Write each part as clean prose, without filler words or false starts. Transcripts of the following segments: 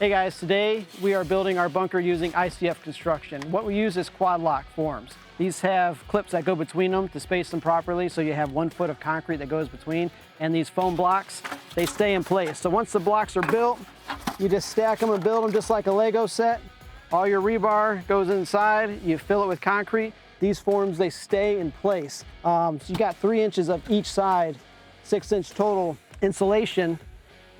Hey guys, today we are building our bunker using ICF construction. What we use is quad lock forms. These have clips that go between them to space them properly, so you have 1 foot of concrete that goes between, and these foam blocks, they stay in place. So once the blocks are built, you just stack them and build them just like a Lego set. All your rebar goes inside, you fill it with concrete. These forms, they stay in place. So you got 3 inches of each side, 6-inch total insulation,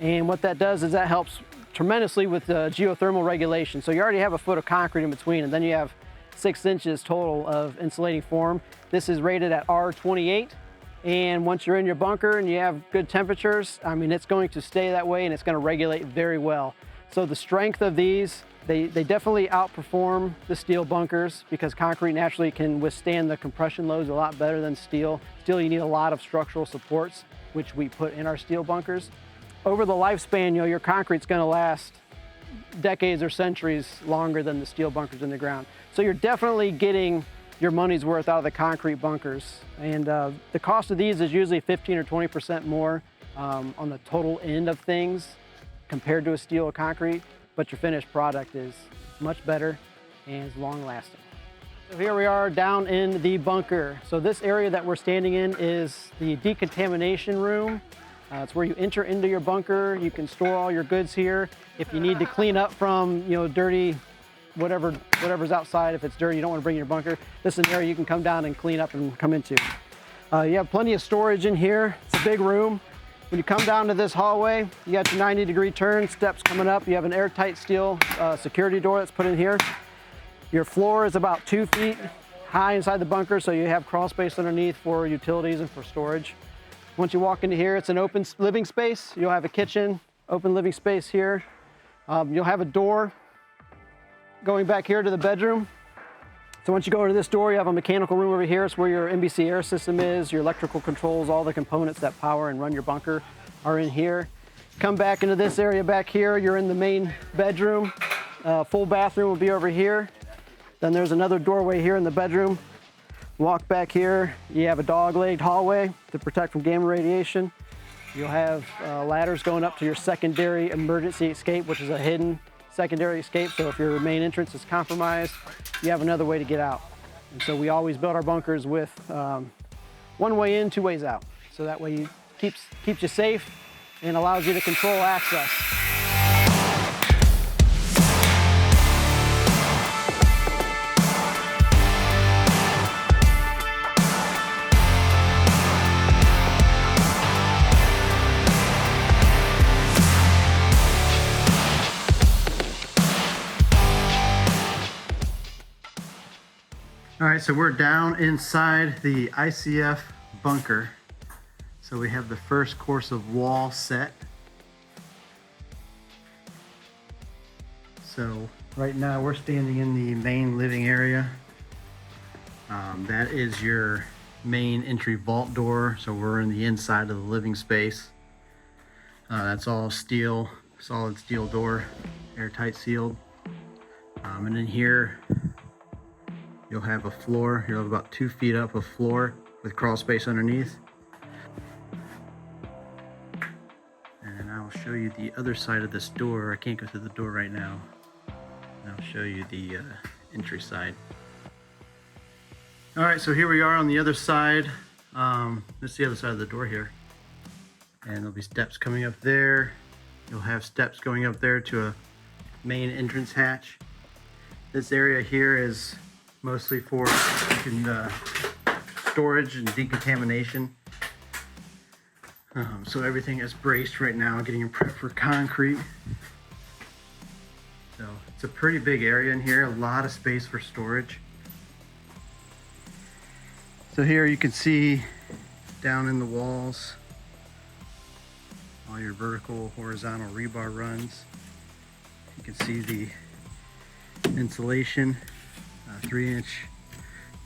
and what that does is that helps tremendously with the geothermal regulation. So you already have 1 foot of concrete in between, and then you have 6 inches total of insulating form. This is rated at R28, and once you're in your bunker and you have good temperatures, I mean, it's going to stay that way and it's going to regulate very well. So the strength of these, they definitely outperform the steel bunkers because concrete naturally can withstand the compression loads a lot better than steel. Steel, you need a lot of structural supports, which we put in our steel bunkers. Over the lifespan, your concrete's gonna last decades or centuries longer than the steel bunkers in the ground. So you're definitely getting your money's worth out of the concrete bunkers. And the cost of these is usually 15 or 20% more on the total end of things compared to a steel or concrete, but your finished product is much better and is long lasting. So here we are down in the bunker. So this area that we're standing in is the decontamination room. It's where you enter into your bunker. You can store all your goods here. If you need to clean up from, dirty, whatever's outside, if it's dirty, you don't want to bring in your bunker, this is an area you can come down and clean up and come into. You have plenty of storage in here. It's a big room. When you come down to this hallway, you got your 90-degree turn, steps coming up. You have an airtight steel security door that's put in here. Your floor is about 2 feet high inside the bunker, so you have crawl space underneath for utilities and for storage. Once you walk into here, it's an open living space. You'll have a kitchen, open living space here. You'll have a door going back here to the bedroom. So once you go to this door, you have a mechanical room over here. It's where your NBC air system is, your electrical controls, all the components that power and run your bunker are in here. Come back into this area back here. You're in the main bedroom. Full bathroom will be over here. Then there's another doorway here in the bedroom. Walk back here, you have a dog-legged hallway to protect from gamma radiation. You'll have ladders going up to your secondary emergency escape, which is a hidden secondary escape. So if your main entrance is compromised, you have another way to get out. And so we always build our bunkers with 1 way in, 2 ways out. So that way it keeps you safe and allows you to control access. All right, so we're down inside the ICF bunker. So we have the first course of wall set. So right now we're standing in the main living area. That is your main entry vault door. So we're in the inside of the living space. That's all steel, solid steel door, airtight sealed. And in here, you'll have a floor. You'll have about 2 feet up of floor with crawl space underneath. And I'll show you the other side of this door. I can't go through the door right now. And I'll show you the entry side. All right, so here we are on the other side. This is the other side of the door here. And there'll be steps coming up there. You'll have steps going up there to a main entrance hatch. This area here is mostly for storage and decontamination. So everything is braced right now, getting prepped for concrete. So it's a pretty big area in here, a lot of space for storage. So here you can see down in the walls, all your vertical, horizontal rebar runs. You can see the insulation. 3-inch,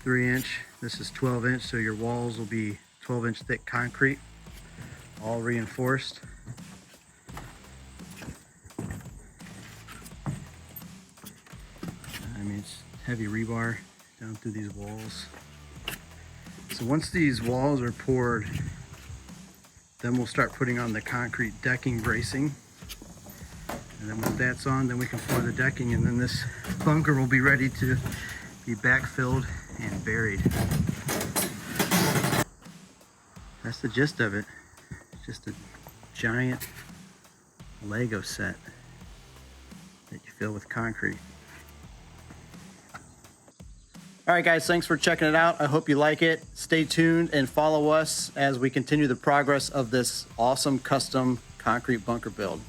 3-inch. This is 12-inch, so your walls will be 12-inch thick concrete, all reinforced. I mean, it's heavy rebar down through these walls. So once these walls are poured, then we'll start putting on the concrete decking bracing. And And then when that's on, then we can pour the decking, and then this bunker will be ready to be backfilled and buried. That's the gist of it. Just a giant Lego set that you fill with concrete. All right, guys, thanks for checking it out. I hope you like it. Stay tuned and follow us as we continue the progress of this awesome custom concrete bunker build.